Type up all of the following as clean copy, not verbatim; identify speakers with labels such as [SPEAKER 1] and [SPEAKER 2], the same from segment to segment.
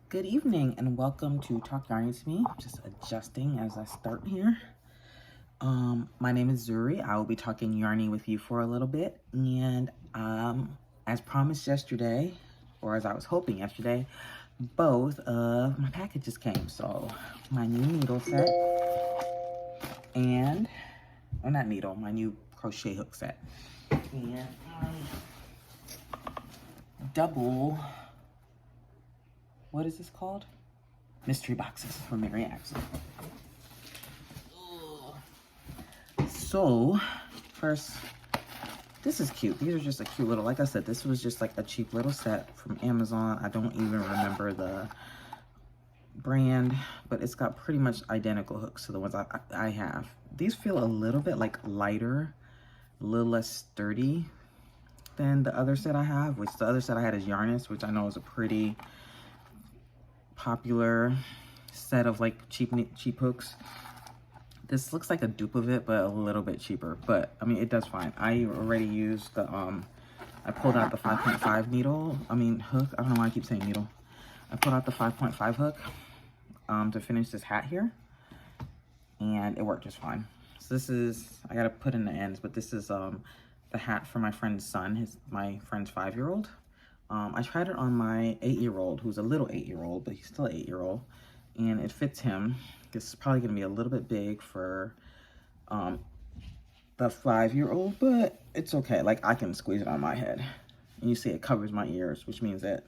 [SPEAKER 1] Good evening and welcome to Talk Yarning to Me. Just adjusting as I start here. My name is Zuri. I will be talking yarning with you for a little bit. And as promised yesterday, or as I was hoping yesterday, both of my packages came. So my new needle set and, or not needle, my new crochet hook set. And double, what is this called? Mystery boxes for Mary Maxim. So, first, this is cute. These are just a cute little, like I said, this was just like a cheap little set from Amazon. I don't even remember the brand, but it's got pretty much identical hooks to the ones I have. These feel a little bit like lighter, a little less sturdy than the other set I have, which the other set I had is Yarnest, which I know is a pretty popular set of like cheap hooks. This looks like a dupe of it, but a little bit cheaper. But I mean, it does fine. I already used the I pulled out the 5.5 needle. Hook. I don't know why I keep saying needle. I pulled out the 5.5 hook to finish this hat here, and it worked just fine. So this is, I gotta put in the ends, but this is the hat for my friend's son, my friend's 5-year-old. I tried it on my 8-year-old, who's a little 8-year-old, but he's still an 8-year-old, and it fits him. It's probably gonna be a little bit big for the 5-year-old, but it's okay. Like, I can squeeze it on my head. And you see it covers my ears, which means that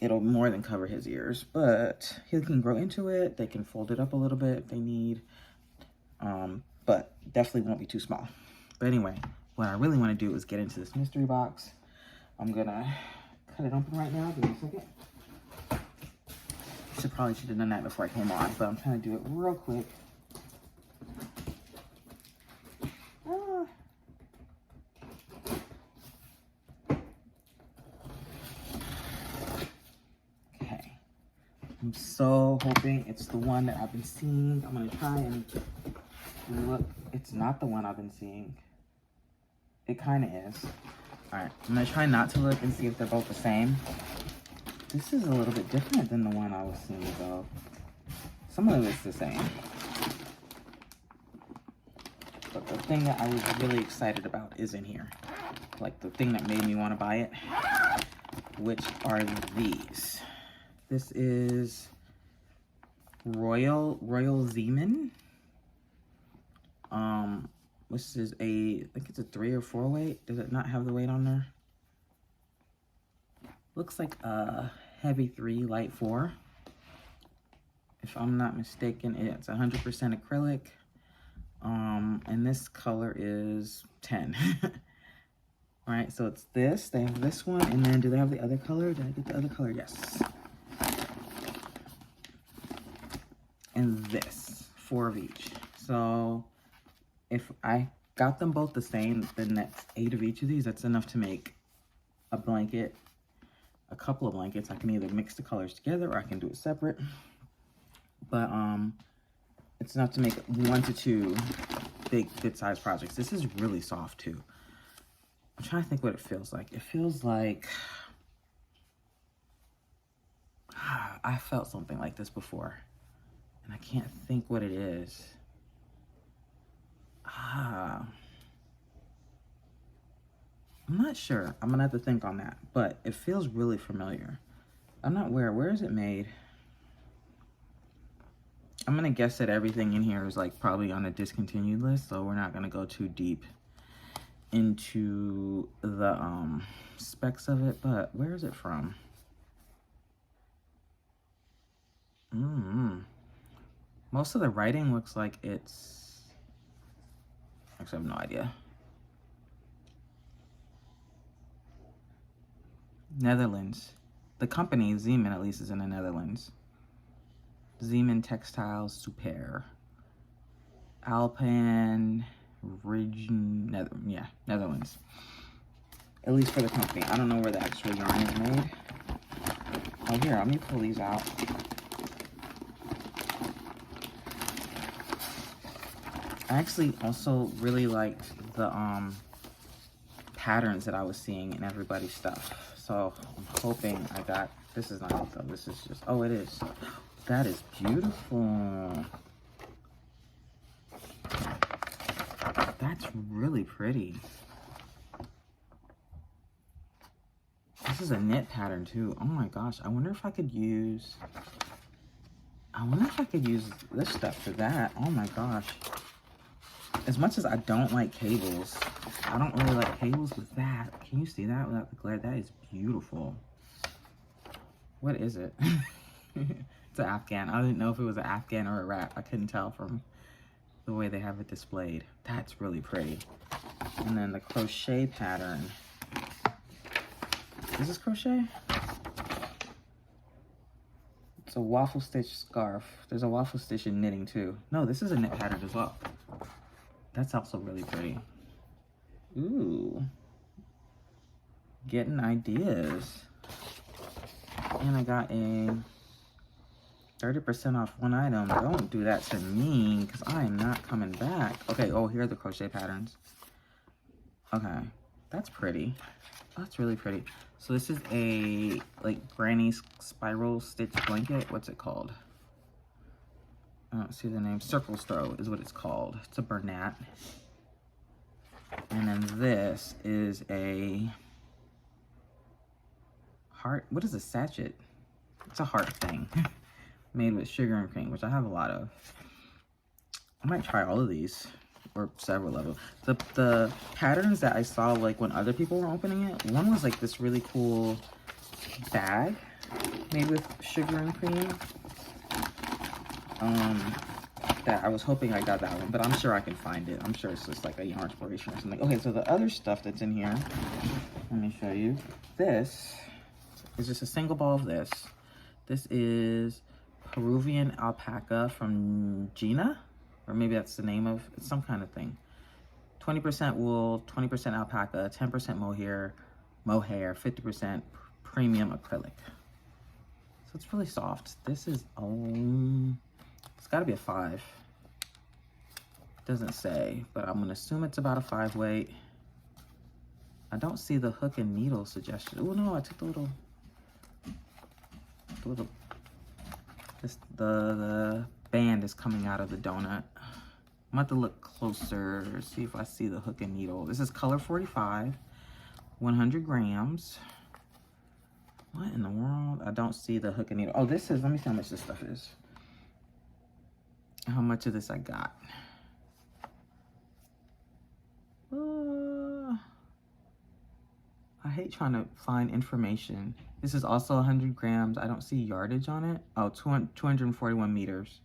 [SPEAKER 1] it'll more than cover his ears, but he can grow into it. They can fold it up a little bit if they need, but definitely won't be too small. But anyway, what I really want to do is get into this mystery box. I'm gonna cut it open right now. Give me a second. Should have done that before I came on, but I'm trying to do it real quick. Okay. I'm so hoping it's the one that I've been seeing. I'm gonna try and look. It's not the one I've been seeing. It kind of is. All right, I'm gonna try not to look and see if they're both the same. This is a little bit different than the one I was seeing, though. Some of it's the same. But the thing that I was really excited about is in here. Like, the thing that made me want to buy it, which are these. This is Royal Zeeman. This is I think it's a 3 or 4 weight. Does it not have the weight on there? Looks like a heavy 3, light 4. If I'm not mistaken, it's 100% acrylic. And this color is 10. All right, so it's this. They have this one, and then do they have the other color? Did I get the other color? Yes. And this, 4 of each. So if I got them both the same, then that's 8 of each of these. That's enough to make a blanket, a couple of blankets. I can either mix the colors together or I can do it separate. But it's enough to make 1 to 2 big fit-size projects. This is really soft too. I'm trying to think what it feels like. It feels like I felt something like this before, and I can't think what it is. I'm not sure. I'm gonna have to think on that, but it feels really familiar. I'm not where is it made? I'm gonna guess that everything in here is like probably on a discontinued list, so we're not gonna go too deep into the specs of it, but where is it from? Most of the writing looks like it's, actually I have no idea. Netherlands. The company, Zeeman, at least, is in the Netherlands. Zeeman Textiles Super. Alpen Ridge, Netherlands. At least for the company. I don't know where the actual yarn is made. Oh, here, let me pull these out. I actually also really liked the patterns that I was seeing in everybody's stuff. So I'm hoping I got This is not it though. This is just, oh, it is. That is beautiful. That's really pretty. This is a knit pattern too. Oh my gosh. I wonder if I could use this stuff for that. Oh my gosh. As much as I don't like cables, I don't really like cables with that. Can you see that without the glare? That is beautiful. What is it? It's an Afghan. I didn't know if it was an Afghan or a wrap. I couldn't tell from the way they have it displayed. That's really pretty. And then the crochet pattern. Is this crochet? It's a waffle stitch scarf. There's a waffle stitch in knitting too. No, this is a knit pattern as well. That's also really pretty. Ooh. Getting ideas. And I got a 30% off one item. Don't do that to me, because I am not coming back. Okay, oh, here are the crochet patterns. Okay, that's pretty. That's really pretty. So this is a, like, granny spiral stitch blanket. What's it called? I don't see the name. Circle Throw is what it's called. It's a Bernat. And then this is a heart. What is a sachet? It's a heart thing made with sugar and cream, which I have a lot of. I might try all of these, or several of them. The patterns that I saw, like when other people were opening it, one was like this really cool bag made with sugar and cream. That I was hoping I got that one, but I'm sure I can find it. I'm sure it's just like a yarn inspiration or something. Okay, so the other stuff that's in here, let me show you. This is just a single ball of this. This is Peruvian alpaca from Gina, or maybe that's the name of, it's some kind of thing. 20% wool, 20% alpaca, 10% mohair, 50% premium acrylic. So it's really soft. This is, it's gotta be a 5. Doesn't say, but I'm gonna assume it's about a 5 weight. I don't see the hook and needle suggestion. Oh no, I took the band is coming out of the donut. I'm about to look closer, see if I see the hook and needle. This is color 45, 100 grams. What in the world? I don't see the hook and needle. Oh, this is, let me see how much this stuff is. How much of this I got. I hate trying to find information. This is also 100 grams. I don't see yardage on it. Oh, 241 meters.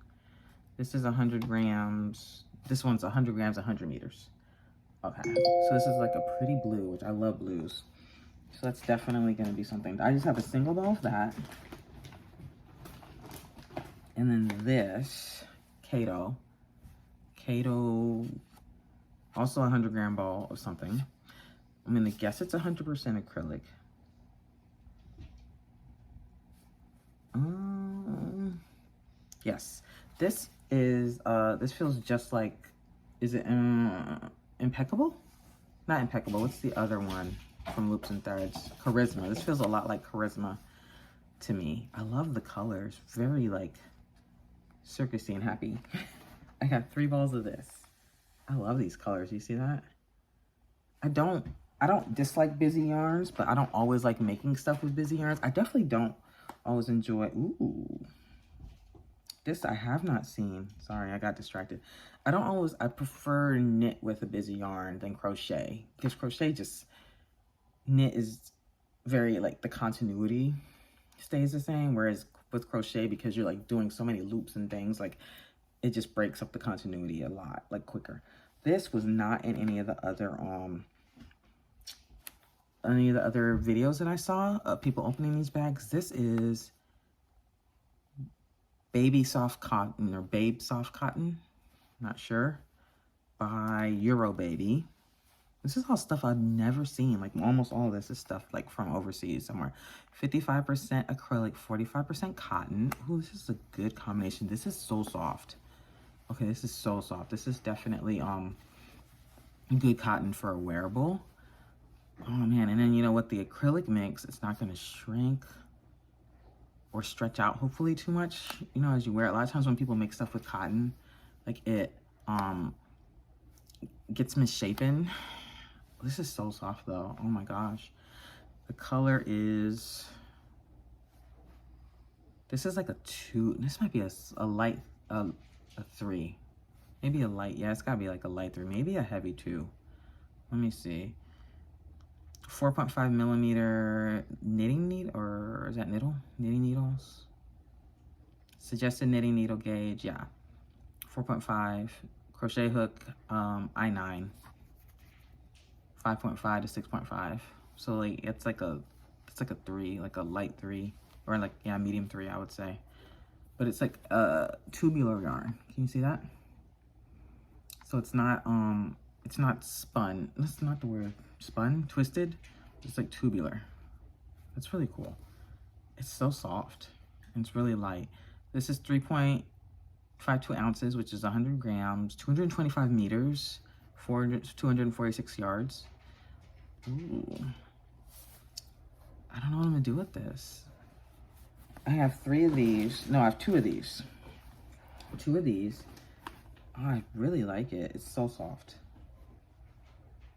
[SPEAKER 1] This is 100 grams. This one's 100 grams, 100 meters. Okay, so this is like a pretty blue, which I love blues. So that's definitely gonna be something. I just have a single ball of that. And then this, Kato, also a 100 gram ball of something. I'm gonna guess it's 100% acrylic. Yes, this is, this feels just like, is it Impeccable? Not Impeccable, what's the other one from Loops and Threads? Charisma. This feels a lot like Charisma to me. I love the colors, very like circusy and happy. I got 3 balls of this. I love these colors, you see that? I don't dislike busy yarns, but I don't always like making stuff with busy yarns. I definitely don't always enjoy, ooh. This I have not seen. Sorry, I got distracted. I prefer knit with a busy yarn than crochet. Because crochet just, knit is very, like, the continuity stays the same. Whereas with crochet, because you're, like, doing so many loops and things, like, it just breaks up the continuity a lot, like, quicker. This was not in any of the other videos that I saw of people opening these bags. This is Baby Soft Cotton, or Babe Soft Cotton, not sure, by Euro Baby. This is all stuff I've never seen. Like, almost all of this is stuff like from overseas somewhere. 55% acrylic, 45% cotton. Ooh, this is a good combination. This is so soft. Okay, this is so soft. This is definitely good cotton for a wearable. Oh man, and then you know what the acrylic makes, it's not gonna shrink. or stretch out hopefully too much, you know, as you wear it. A lot of times when people make stuff with cotton, like it gets misshapen. This is so soft though. Oh my gosh. The color is, this is like a 2. This might be a light, a 3. Maybe a light. Yeah, it's gotta be like a light 3. Maybe a heavy 2. Let me see. 4.5 millimeter knitting needle, or is that knitting needles? Suggested knitting needle gauge, yeah. 4.5. Crochet hook, I9. 5.5 to 6.5. So like it's like a 3, like a light 3, or like, yeah, medium 3, I would say. But it's like a tubular yarn. Can you see that? So it's not spun. That's not the word. Spun, twisted. It's like tubular. That's really cool. It's so soft and it's really light. This is 3.52 ounces, which is 100 grams, 225 meters, 246 yards. Ooh. I don't know what I'm gonna do with this. I have 3 of these. No, I have 2 of these. 2 of these. Oh, I really like it. It's so soft.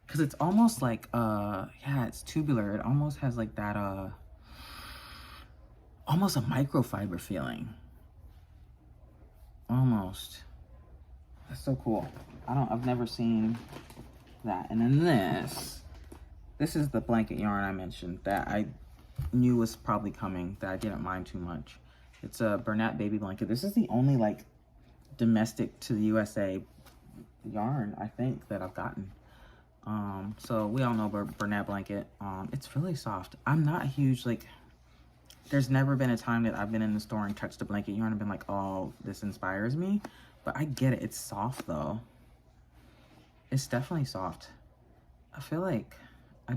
[SPEAKER 1] Cause it's almost like, yeah, it's tubular. It almost has like that, almost a microfiber feeling. Almost. That's so cool. I've never seen that. And then this is the blanket yarn I mentioned that I knew was probably coming, that I didn't mind too much. It's a Bernat baby blanket. This is the only like domestic to the USA yarn, I think, that I've gotten. So we all know Bernat blanket. It's really soft. I'm not a huge, like, there's never been a time that I've been in the store and touched a blanket yarn and been like, oh, this inspires me. But I get it. It's soft though. It's definitely soft. I feel like I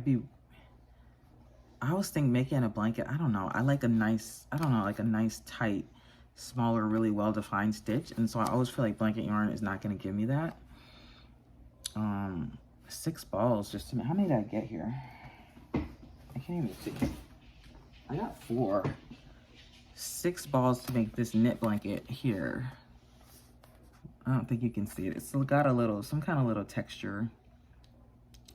[SPEAKER 1] always think making a blanket, I don't know. I like a nice, like a nice tight, smaller, really well-defined stitch. And so I always feel like blanket yarn is not going to give me that. 6 balls just to, how many did I get here? I can't even see. I got 4. 6 balls to make this knit blanket here. I don't think you can see it. It's got a little, some kind of little texture.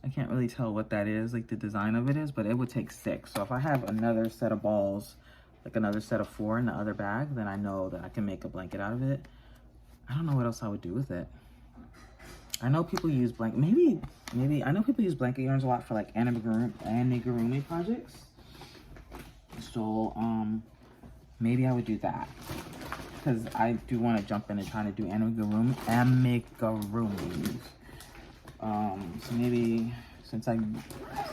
[SPEAKER 1] I can't really tell what that is, like the design of it is, but it would take 6. So if I have another set of balls, like another set of 4 in the other bag, then I know that I can make a blanket out of it. I don't know what else I would do with it. I know people use maybe I know people use blanket yarns a lot for like amigurumi projects. So maybe I would do that, because I do want to jump in and try to do amigurumis. So maybe since I've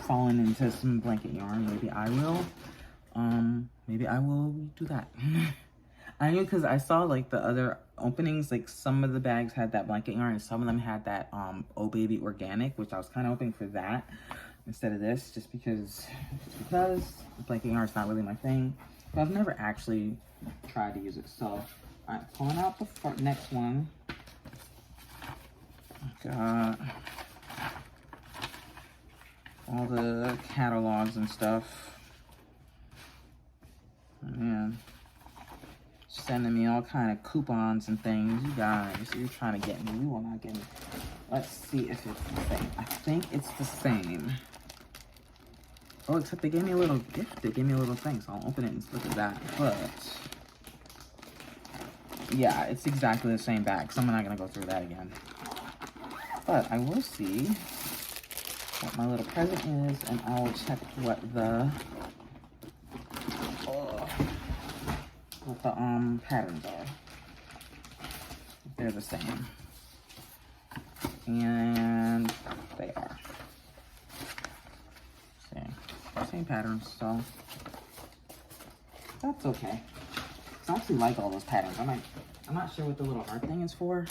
[SPEAKER 1] fallen into some blanket yarn, maybe I will do that. I knew, because I saw like the other openings, like some of the bags had that blanket yarn and some of them had that Oh Baby organic, which I was kind of hoping for that instead of this, just because blanket yarn is not really my thing. But I've never actually tried to use it. So, all right, pulling out the next one. Got all the catalogs and stuff. Man, sending me all kind of coupons and things. You guys, you're trying to get me. You will not get me. Let's see if it's the same. I think it's the same. Oh, except they gave me a little gift. They gave me a little thing, so I'll open it and look at that. But yeah, it's exactly the same bag, so I'm not gonna go through that again. But I will see what my little present is, and I will check what the patterns are. They're the same, and they are same patterns, so that's okay. I actually like all those patterns. I'm not sure what the little heart thing is for.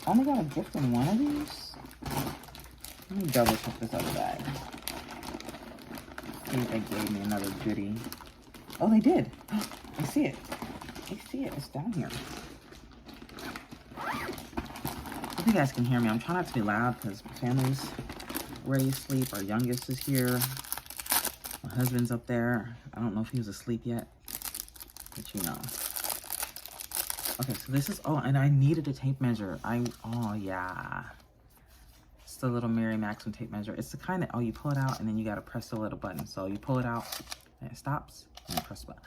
[SPEAKER 1] I only got a gift in one of these. Let me double check this other bag. I think they gave me another goodie. Oh, they did. I see it. I see it. It's down here. I hope you guys can hear me. I'm trying not to be loud because my family's ready to sleep. Our youngest is here. My husband's up there. I don't know if he was asleep yet. But you know. Okay, so this is, oh, and I needed a tape measure. Oh yeah. It's the little Maxim tape measure. It's the kind of, oh, you pull it out and then you gotta press the little button. So you pull it out and it stops and you press the button.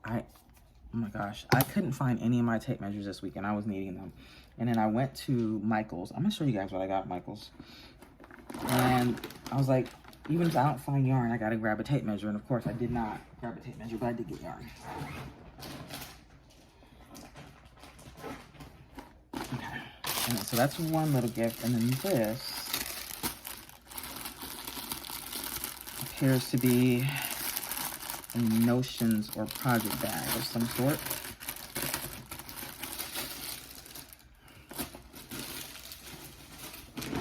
[SPEAKER 1] Oh my gosh, I couldn't find any of my tape measures this week and I was needing them. And then I went to Michael's. I'm gonna show you guys what I got at Michael's. And I was like, even if I don't find yarn, I gotta grab a tape measure. And of course I did not grab a tape measure, but I did get yarn. Okay, and so that's one little gift. And then this appears to be a notions or project bag of some sort.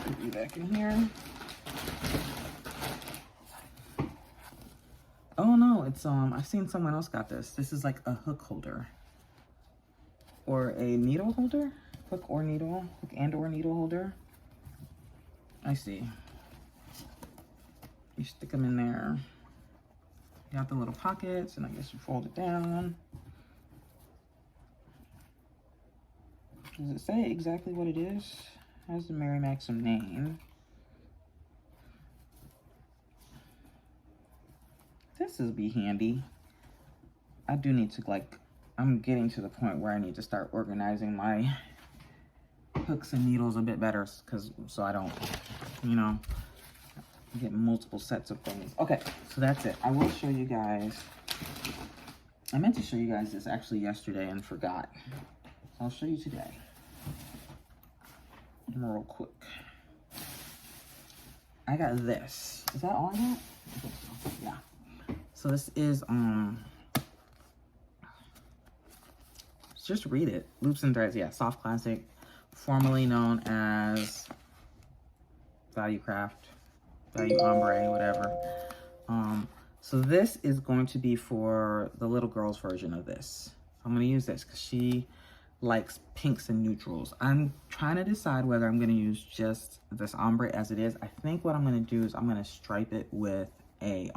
[SPEAKER 1] Put you back in here. Oh no, it's I've seen someone else got this. This is like a hook holder or a needle holder, hook and or needle holder. I see. You stick them in there. You got the little pockets, and I guess you fold it down. Does it say exactly what it is? Has the Maxim name? This will be handy. I do need to, like, I'm getting to the point where I need to start organizing my hooks and needles a bit better, so I don't, you know, get multiple sets of things. Okay, so that's it. I will show you guys. I meant to show you guys this actually yesterday and forgot. So I'll show you today. Real quick. I got this. Is that all I got? I think so. Yeah. So this is just read it. Loops and Threads, yeah, soft classic, formerly known as Value Craft, Value Ombre, whatever. So this is going to be for the little girl's version of this. I'm going to use this because she likes pinks and neutrals. I'm trying to decide whether I'm going to use just this ombre as it is. I think what I'm going to do is I'm going to stripe it with a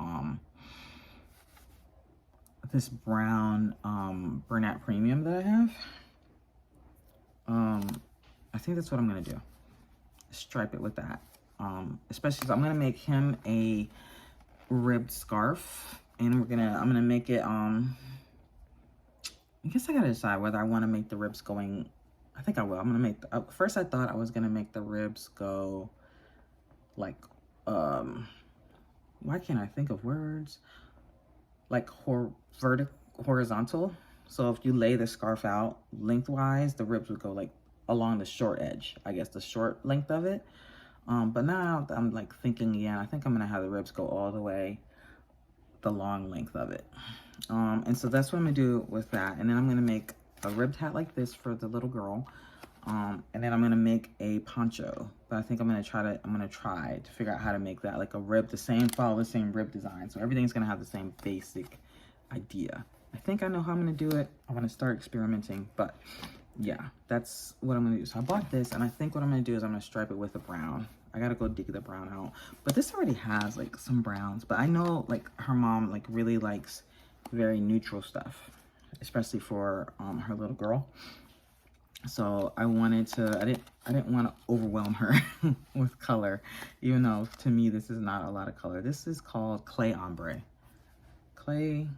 [SPEAKER 1] this brown Bernat Premium that I have. I think that's what I'm going to do. Stripe it with that. Especially, so I'm gonna make him a ribbed scarf, and I'm gonna make it. I guess I gotta decide whether I want to make the ribs going. I think I will. I'm gonna make. First, I thought I was gonna make the ribs go like. Why can't I think of words? Like horizontal. So if you lay the scarf out lengthwise, the ribs would go like along the short edge. I guess the short length of it. But now I'm like thinking, yeah, I think I'm gonna have the ribs go all the way the long length of it. And so that's what I'm gonna do with that. And then I'm gonna make a ribbed hat like this for the little girl. And then I'm gonna make a poncho. But I think I'm gonna try to figure out how to make that like a rib, follow the same rib design. So everything's gonna have the same basic idea. I think I know how I'm gonna do it. I'm gonna start experimenting, but yeah, that's what I'm gonna do. So I bought this, and I think what I'm gonna do is I'm gonna stripe it with the brown. I gotta go dig the brown out. But this already has like some browns, but I know like her mom like really likes very neutral stuff, especially for her little girl. So I wanted to, I didn't want to overwhelm her with color, even though to me this is not a lot of color. This is called Clay Ombre. Clay,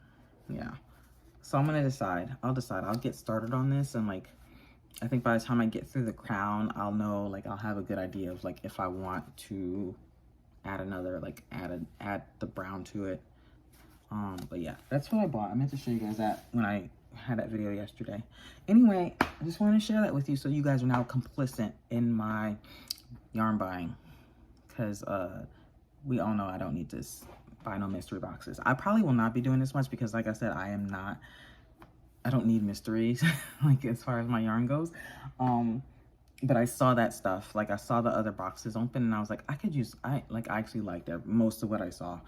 [SPEAKER 1] yeah. So I'm gonna decide. I'll get started on this, and like I think by the time I get through the crown, I'll know, like I'll have a good idea of like if I want to add another, like add the brown to it. But yeah, that's what I bought. I meant to show you guys that when I had that video yesterday. Anyway, I just wanted to share that with you so you guys are now complicit in my yarn buying, because we all know I don't need to buy no mystery boxes. I probably will not be doing this much because, like I said, I don't need mysteries like as far as my yarn goes. But I saw that stuff, like I saw the other boxes open, and I was like, I actually liked most of what I saw.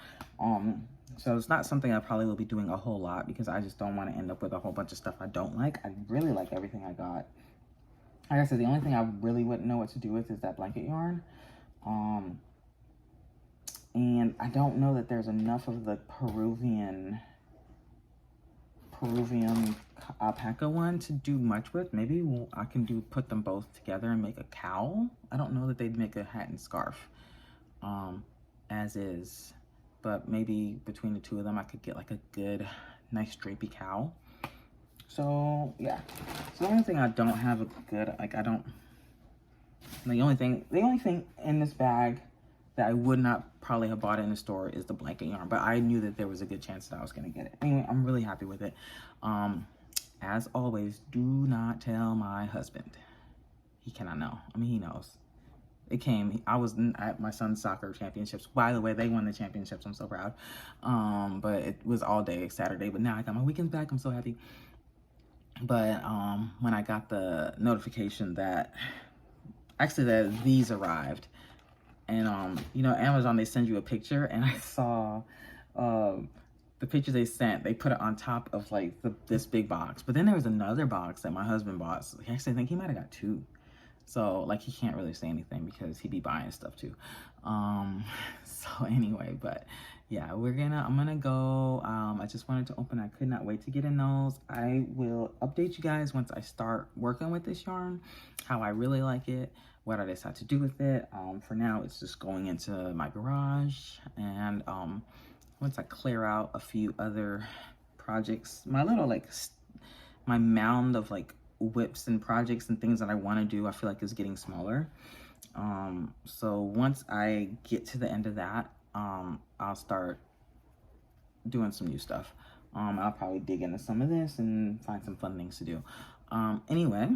[SPEAKER 1] So it's not something I probably will be doing a whole lot because I just don't want to end up with a whole bunch of stuff I don't like. I really like everything I got. Like I said, the only thing I really wouldn't know what to do with is that blanket yarn. And I don't know that there's enough of the Peruvian Peruvian alpaca one to do much with. Maybe I can put them both together and make a cowl. I don't know that they'd make a hat and scarf as is, but maybe between the two of them I could get like a good nice drapey cowl. So yeah, so the only thing I don't have a good, like I don't, the only thing in this bag that I would not probably have bought in the store is the blanket yarn, but I knew that there was a good chance that I was gonna get it. Anyway, I'm really happy with it. As always, do not tell my husband. He cannot know. I mean, he knows. It came, I was at my son's soccer championships. By the way, they won the championships. I'm so proud. But it was all day Saturday, but now I got my weekends back. I'm so happy. But when I got the notification that actually that these arrived, and you know, Amazon, they send you a picture, and I saw the picture they sent, they put it on top of like this big box. But then there was another box that my husband bought. So I actually think he might have got two. So like he can't really say anything because he'd be buying stuff too. So anyway, but yeah, I'm gonna go. I just wanted to open. I could not wait to get in those. I will update you guys once I start working with this yarn, how I really like it, what I decide to do with it. For now, it's just going into my garage, and once I clear out a few other projects, my little like my mound of like whips and projects and things that I want to do, I feel like is getting smaller. So once I get to the end of that, I'll start doing some new stuff. I'll probably dig into some of this and find some fun things to do. Anyway,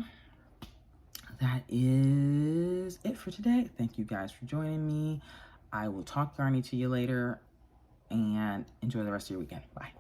[SPEAKER 1] that is it for today. Thank you guys for joining me. I will talk yarny to you later, and enjoy the rest of your weekend. Bye.